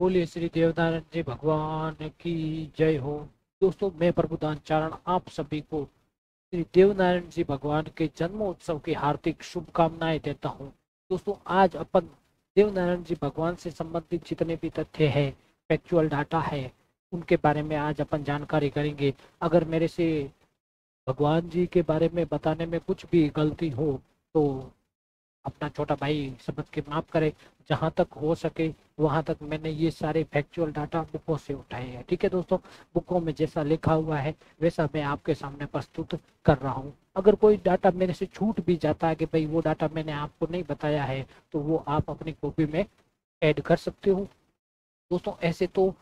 बोलिए श्री देवनारायण जी भगवान की जय हो। दोस्तों, मैं प्रभुदान चारण आप सभी को श्री देवनारायण जी भगवान के जन्मोत्सव की हार्दिक शुभकामनाएं देता हूं। दोस्तों, आज अपन देवनारायण जी भगवान से संबंधित जितने भी तथ्य है, फैक्चुअल डाटा है, उनके बारे में आज अपन जानकारी करेंगे। अगर मेरे से भगवान जी के बारे में बताने में कुछ भी गलती हो तो अपना छोटा भाई समझ के माफ करे। जहां तक हो सके वहां तक मैंने ये सारे फैक्चुअल डाटा बुकों से उठाए हैं। ठीक है दोस्तों, बुकों में जैसा लिखा हुआ है वैसा मैं आपके सामने प्रस्तुत कर रहा हूँ। अगर कोई डाटा मेरे से छूट भी जाता है कि भाई वो डाटा मैंने आपको नहीं बताया है, तो वो आप अपनी कॉपी में ऐड कर सकते हो। दोस्तों, ऐसे तो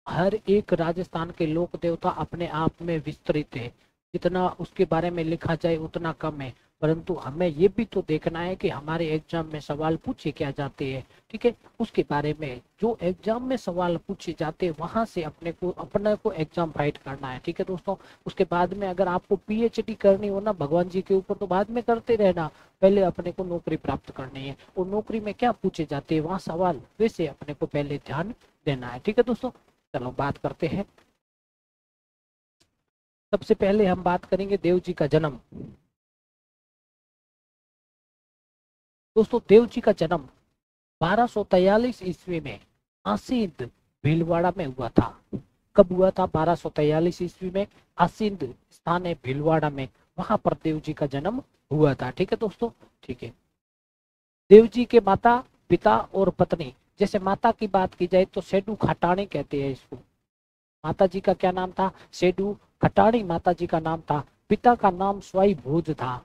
हर एक राजस्थान के लोक देवता अपने आप में विस्तृत है। जितना उसके बारे में लिखा जाए उतना कम है। परंतु हमें ये भी तो देखना है कि हमारे एग्जाम में सवाल पूछे क्या जाते हैं। ठीक है, उसके बारे में जो एग्जाम में सवाल पूछे जाते हैं वहां से अपने को एग्जाम फाइट करना है। ठीक है दोस्तों, उसके बाद में अगर आपको पीएचडी करनी हो ना भगवान जी के ऊपर, तो बाद में करते रहना। पहले अपने को नौकरी प्राप्त करनी है और नौकरी में क्या पूछे जाते हैं वहाँ सवाल, वैसे अपने को पहले ध्यान देना है। ठीक है दोस्तों, चलो बात करते हैं। सबसे पहले हम बात करेंगे देव जी का जन्म। दोस्तों, देव जी का जन्म 1243 ईस्वी में आसींद भीलवाड़ा में हुआ था। कब हुआ था? 1243 ईस्वी में आसींद स्थान है भीलवाड़ा में, वहां पर देव जी का जन्म हुआ था। ठीक है दोस्तों, ठीक है। देव जी के माता पिता और पत्नी, जैसे माता की बात की जाए तो सेडू खटाणी कहते हैं इसको। माता जी का क्या नाम था? सेडू खटाणी माता जी का नाम था। पिता का नाम स्वाई भोज था।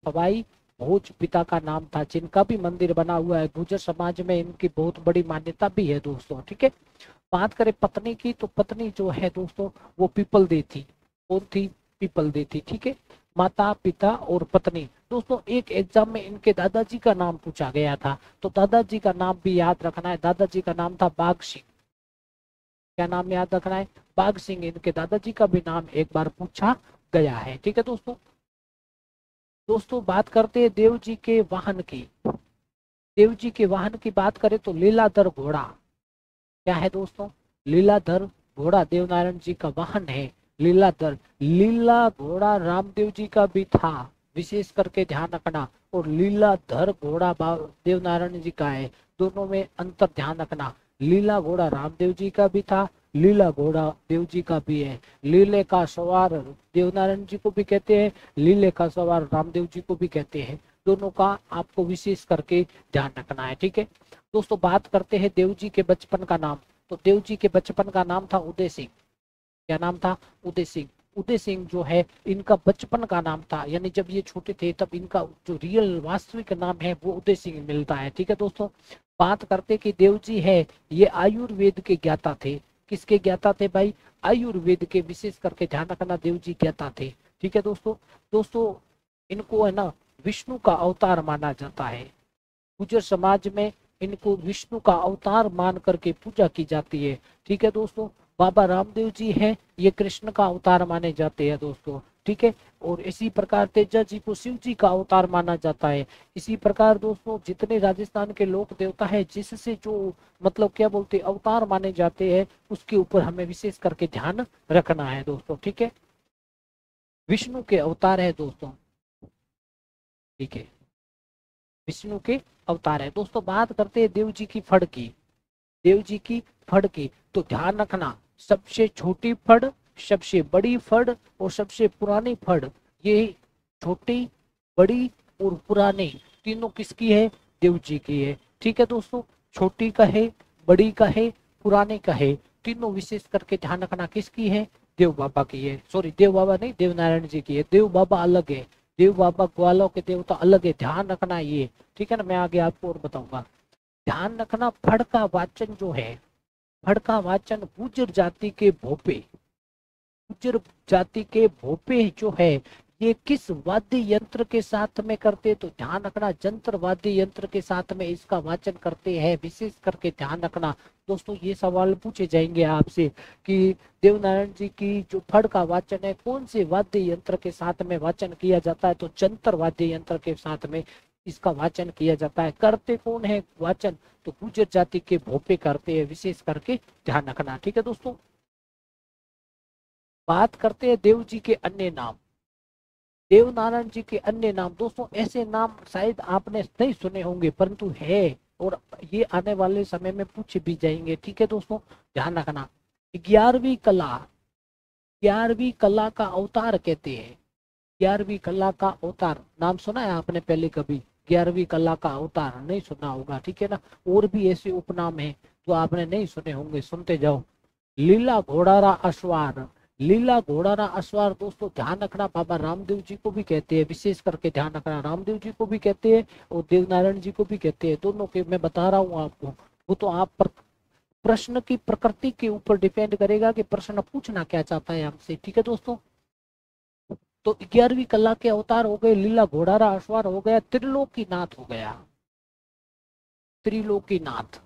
सवाई भोज पिता का नाम था, जिनका भी मंदिर बना हुआ है। गुर्जर समाज में इनकी बहुत बड़ी मान्यता भी है दोस्तों। ठीक है, बात करें पत्नी की, तो पत्नी जो है दोस्तों वो पीपल दे थी। कौन थी? पीपल दे थी। ठीक है, माता पिता और पत्नी। दोस्तों, एक एग्जाम में इनके दादाजी का नाम पूछा गया था, तो दादाजी का नाम भी याद रखना है। दादाजी का नाम था बाघ सिंह। क्या नाम याद रखना है? बाघ सिंह। इनके दादाजी का भी नाम एक बार पूछा गया है। ठीक है दोस्तों, दोस्तों बात करते हैं देव जी के वाहन की। देव जी के वाहन की बात करें तो लीलाधर घोड़ा। क्या है दोस्तों? लीलाधर घोड़ा देवनारायण जी का वाहन है। लीलाधर, लीला घोड़ा रामदेव जी का भी था, विशेष करके ध्यान रखना। और लीलाधर घोड़ा देवनारायण जी का है, दोनों में अंतर ध्यान रखना। लीला घोड़ा रामदेव जी का भी था, लीला घोड़ा देव जी का भी है। लीले का सवार देवनारायण जी को भी कहते हैं, लीले का सवार रामदेव जी को भी कहते हैं। दोनों का आपको विशेष करके ध्यान रखना है। ठीक है दोस्तों, बात करते हैं देव जी के बचपन का नाम। तो देव जी के बचपन का नाम था उदय सिंह। क्या नाम था? उदय सिंह। उदय सिंह जो है इनका बचपन का नाम था, यानी जब ये छोटे थे तब इनका जो रियल वास्तविक नाम है वो उदय सिंह मिलता है। ठीक है दोस्तों, बात करते कि देव जी है ये आयुर्वेद के ज्ञाता थे। किसके ज्ञाता थे भाई? आयुर्वेद के। विशेष करके ध्यान रखना, देव जी ज्ञाता थे। ठीक है दोस्तों, दोस्तों इनको है ना विष्णु का अवतार माना जाता है। गुर्जर समाज में इनको विष्णु का अवतार मान करके पूजा की जाती है। ठीक है दोस्तों, बाबा रामदेव जी हैं, ये कृष्ण का अवतार माने जाते हैं दोस्तों। ठीक है, और इसी प्रकार तेजा जी को शिव जी का अवतार माना जाता है। इसी प्रकार दोस्तों जितने राजस्थान के लोक देवता है जिससे जो मतलब क्या बोलते अवतार माने जाते हैं, उसके ऊपर हमें विशेष करके ध्यान रखना है दोस्तों। ठीक है, विष्णु के अवतार है दोस्तों। ठीक है, विष्णु के अवतार है दोस्तों। बात करते हैं देव जी की फड़ की। देव जी की फड़ की, तो ध्यान रखना सबसे छोटी फड़, सबसे बड़ी फड़ और सबसे पुरानी फड़, ये छोटी, बड़ी और पुरानी तीनों किसकी है? देव जी की है। ठीक है दोस्तों, छोटी का है, बड़ी का है, पुराने का है, तीनों विशेष करके ध्यान रखना किसकी है? देव बाबा की है। सॉरी, देव बाबा नहीं, देवनारायण जी की है। देव बाबा अलग है, देव बाबा ग्वालों के देवता अलग है, ध्यान रखना ये। ठीक है ना, मैं आगे आपको और बताऊंगा। ध्यान रखना फड़ का वाचन जो है, फड़ का वाचन गुर्जर जाति के भोपे, गुर्जर जाति के भोपे जो है ये किस वाद्य यंत्र के साथ में करते? तो ध्यान रखना जंत्र वाद्य यंत्र के साथ में इसका वाचन करते हैं। विशेष करके ध्यान रखना दोस्तों, ये सवाल पूछे जाएंगे आपसे कि देवनारायण जी की जो फड़ का वाचन है कौन से वाद्य यंत्र के साथ में वाचन किया जाता है? तो जंतर वाद्य यंत्र के साथ में इसका वाचन किया जाता है। करते कौन है वाचन? तो गुर्जर जाति के भोपे करते हैं, विशेष करके ध्यान रखना। ठीक है दोस्तों, बात करते हैं देव जी के अन्य नाम। देव नारायण जी के अन्य नाम, दोस्तों ऐसे नाम शायद आपने नहीं सुने होंगे, परंतु है और ये आने वाले समय में पूछे भी जाएंगे। ठीक है दोस्तों, ध्यान रखना। 11वीं कला, 11वीं कला का अवतार कहते हैं। 11वीं कला का अवतार नाम सुना है आपने पहले कभी? 11वीं कला का अवतार नहीं सुना होगा, ठीक है ना। और भी ऐसे उपनाम है जो आपने नहीं सुने होंगे, सुनते जाओ। लीला घोड़ारा अश्वार, लीला घोड़ारा अश्वार दोस्तों ध्यान रखना, बाबा रामदेव जी को भी कहते हैं, विशेष करके ध्यान रखना, रामदेव जी को भी कहते हैं और देव नारायण जी को भी कहते हैं। दोनों के मैं बता रहा हूँ आपको, वो तो आप पर प्रश्न की प्रकृति के ऊपर डिपेंड करेगा कि प्रश्न पूछना क्या चाहता है हमसे। ठीक है दोस्तों, तो 11वीं कला के अवतार हो गए लीला घोड़ारा अश्वार हो गया, त्रिलोकीनाथ हो गया। त्रिलोकीनाथ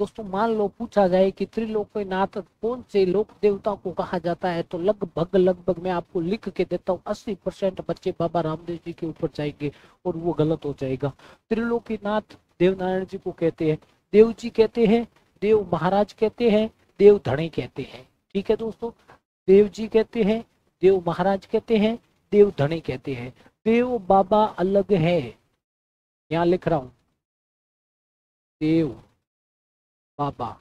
दोस्तों, मान लो पूछा जाए कि त्रिलोकीनाथ कौन से लोक देवता को कहा जाता है, तो लगभग लगभग मैं आपको लिख के देता हूँ 80% बच्चे बाबा रामदेव जी के ऊपर जाएंगे और वो गलत हो जाएगा। त्रिलोकीनाथ देव नारायण जी को कहते हैं, देव जी कहते हैं, देव महाराज कहते हैं, देव धणी कहते हैं। ठीक है दोस्तों, देव जी कहते हैं, देव महाराज कहते हैं, देव धणी कहते हैं। देव बाबा अलग है, यहाँ लिख रहा हूं, देव बाबा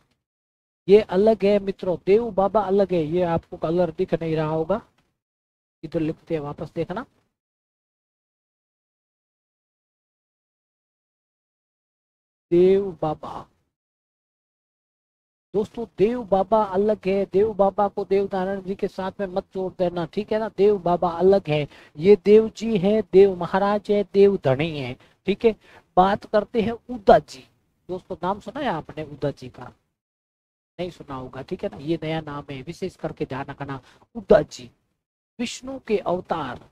ये अलग है मित्रों, देव बाबा अलग है। ये आपको कलर दिख नहीं रहा होगा, इधर लिखते हैं, वापस देखना। देव बाबा दोस्तों, देव बाबा अलग है। देव बाबा को देव नारायण जी के साथ में मत जोड़ देना, ठीक है ना। देव बाबा अलग है, ये देव जी है, देव महाराज है, देव धणी है। ठीक है, बात करते हैं उदा जी। दोस्तों नाम सुना है आपने उदा जी का? नहीं सुना होगा, ठीक है ना, ये नया नाम है, विशेष करके ध्यान रखना। उदा जी विष्णु के अवतार,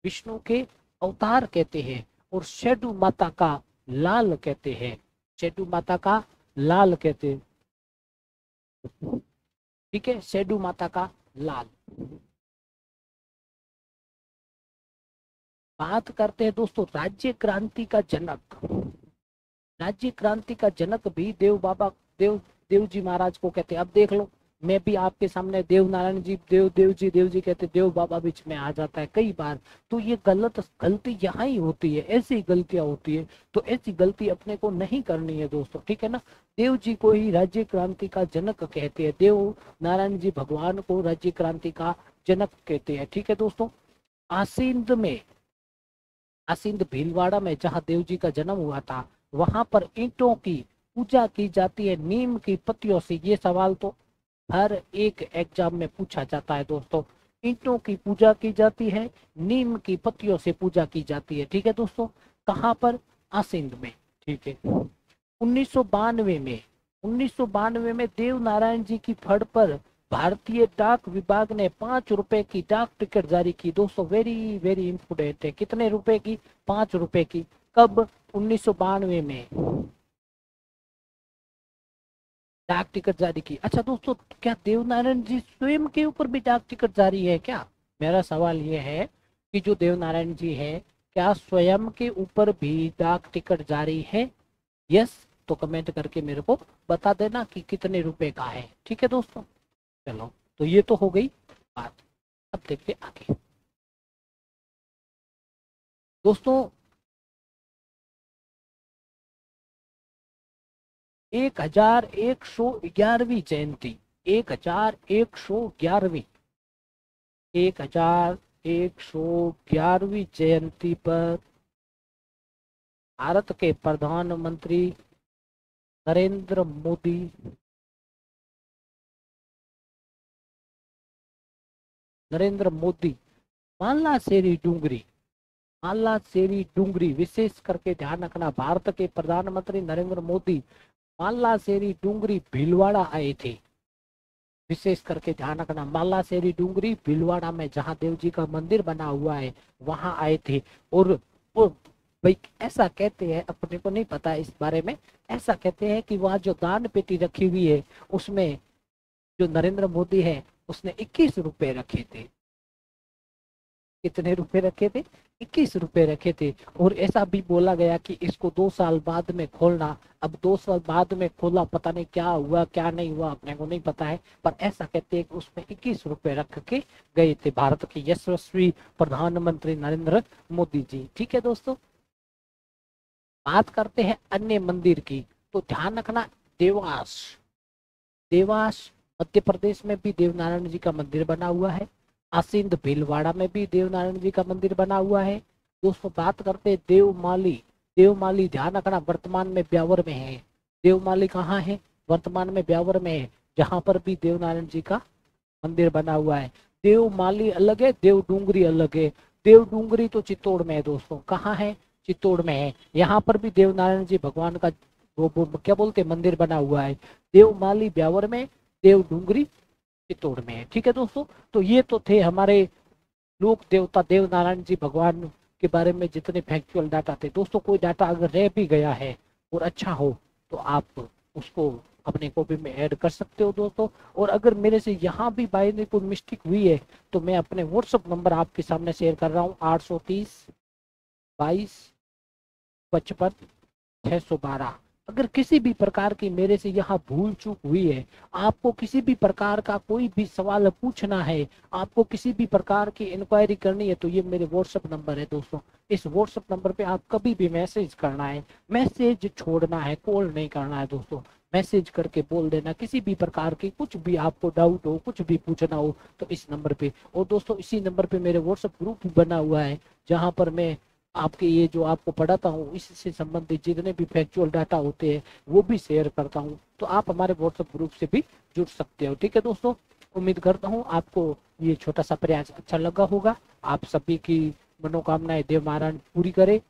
विष्णु के अवतार कहते हैं और शैडू माता का लाल कहते हैं, शैडू माता का लाल कहते हैं। ठीक है, शैडू माता का लाल। बात करते हैं दोस्तों राज्य क्रांति का जनक। राज्य क्रांति का जनक भी देव बाबा, देव जी महाराज को कहते हैं। अब देख लो, मैं भी आपके सामने देव नारायण जी, देव जी कहते, देव बाबा बीच में आ जाता है कई बार। तो ये गलती यहाँ ही होती है, ऐसी गलतियां होती है, तो ऐसी गलती अपने को नहीं करनी है दोस्तों, ठीक है ना। देव जी को ही राज्य क्रांति का जनक कहते हैं, देव नारायण जी भगवान को राज्य क्रांति का जनक कहते हैं। ठीक है दोस्तों, आसिंद में, आसिंद भीलवाड़ा में जहाँ देव जी का जन्म हुआ था, वहां पर ईंटों की पूजा की जाती है नीम की पत्तियों से। ये सवाल तो हर एक एग्जाम में पूछा जाता है दोस्तों। ईंटों की पूजा की जाती है, नीम की पत्तियों से पूजा की जाती है। ठीक है दोस्तों, कहाँ पर? आसिंद में। ठीक है, 1992 में, 1992 में देव नारायण जी की फड़ पर भारतीय डाक विभाग ने 5 रुपए की डाक टिकट जारी की। दोस्तों वेरी वेरी इंपोर्टेंट है, कितने रुपए की? 5 रुपए की। कब? 1992 में डाक टिकट जारी की। अच्छा दोस्तों, क्या देव नारायण जी स्वयं के ऊपर भी डाक टिकट जारी है क्या? मेरा सवाल यह है कि जो देव नारायण जी है, क्या स्वयं के ऊपर भी डाक टिकट जारी है? यस, तो कमेंट करके मेरे को बता देना कि कितने रुपए का है। ठीक है दोस्तों, चलो तो ये तो हो गई बात। अब देखते आगे दोस्तों। 1111वीं जयंती, 1111वीं 1111वीं जयंती पर भारत के प्रधानमंत्री नरेंद्र मोदी माला शेरी डूंगरी, माला शेरी डूंगरी, विशेष करके ध्यान रखना, भारत के प्रधानमंत्री नरेंद्र मोदी माला शेरी डूंगरी भीलवाड़ा आए थे। विशेष करके ध्यान रखना, माला शेरी डूंगरी भीलवाड़ा में जहाँ देव जी का मंदिर बना हुआ है वहां आए थे। और वो भाई ऐसा कहते हैं, अपने को नहीं पता इस बारे में, ऐसा कहते हैं कि वहाँ जो दान पेटी रखी हुई है उसमें जो नरेंद्र मोदी है उसने 21 रुपए रखे थे। कितने रुपए रखे थे? ₹21 रखे थे और ऐसा भी बोला गया कि इसको 2 साल बाद में खोलना। अब 2 साल बाद में खोला, पता नहीं क्या हुआ क्या नहीं हुआ, अपने को नहीं पता है, पर ऐसा कहते हैं कि उसमें ₹21 रख के गए थे भारत के यशस्वी प्रधानमंत्री नरेंद्र मोदी जी। ठीक है दोस्तों, बात करते हैं अन्य मंदिर की। तो ध्यान रखना, देवास, देवास मध्य प्रदेश में भी देवनारायण जी का मंदिर बना हुआ है। आसिंद भीलवाड़ा में भी देवनारायण जी का मंदिर बना हुआ है। दोस्तों बात करते हैं देवमाली, देवमाली ध्यान रखना वर्तमान में ब्यावर में है। देवमाली कहाँ है? वर्तमान में ब्यावर में है, जहां पर भी देवनारायण जी का मंदिर बना हुआ है। देवमाली अलग है, देव डूंगरी अलग है। देव डूंगरी तो चित्तौड़ में है दोस्तों। कहाँ है? चित्तौड़ में है। यहाँ पर भी देवनारायण जी भगवान का वो क्या बोलते हैं मंदिर बना हुआ है। देवमाली ब्यावर में, देव डूंगरी चित्तौड़ में है। ठीक है दोस्तों, तो ये तो थे हमारे लोक देवता देवनारायण जी भगवान के बारे में जितने फैक्चुअल डाटा थे। दोस्तों कोई डाटा अगर रह भी गया है और अच्छा हो तो आप उसको अपने कॉपी में ऐड कर सकते हो दोस्तों। और अगर मेरे से यहाँ भी बाय ने कोई मिस्टेक हुई है तो मैं अपने व्हाट्सअप नंबर आपके सामने शेयर कर रहा हूँ, 830 22 55 612। अगर किसी भी प्रकार की मेरे से यहाँ भूल चूक हुई है, आपको किसी भी प्रकार का कोई भी सवाल पूछना है, आपको किसी भी प्रकार की इंक्वायरी करनी है, तो ये मेरे व्हाट्सएप नंबर है दोस्तों। इस व्हाट्सएप नंबर पे आप कभी भी मैसेज करना है, मैसेज छोड़ना है, कॉल नहीं करना है दोस्तों। मैसेज करके बोल देना किसी भी प्रकार की कुछ भी आपको डाउट हो, कुछ भी पूछना हो तो इस नंबर पे। और दोस्तों इसी नंबर पे मेरे व्हाट्सएप ग्रुप भी बना हुआ है, जहाँ पर मैं आपके ये जो आपको पढ़ाता हूँ इससे संबंधित जितने भी फैक्चुअल डाटा होते हैं वो भी शेयर करता हूँ। तो आप हमारे व्हाट्सएप ग्रुप से भी जुड़ सकते हो। ठीक है दोस्तों, उम्मीद करता हूँ आपको ये छोटा सा प्रयास अच्छा लगा होगा। आप सभी की मनोकामनाएं देव महाराज पूरी करे।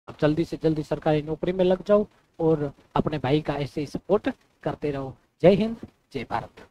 आप जल्दी से जल्दी सरकारी नौकरी में लग जाओ और अपने भाई का ऐसे ही सपोर्ट करते रहो। जय हिंद, जय भारत।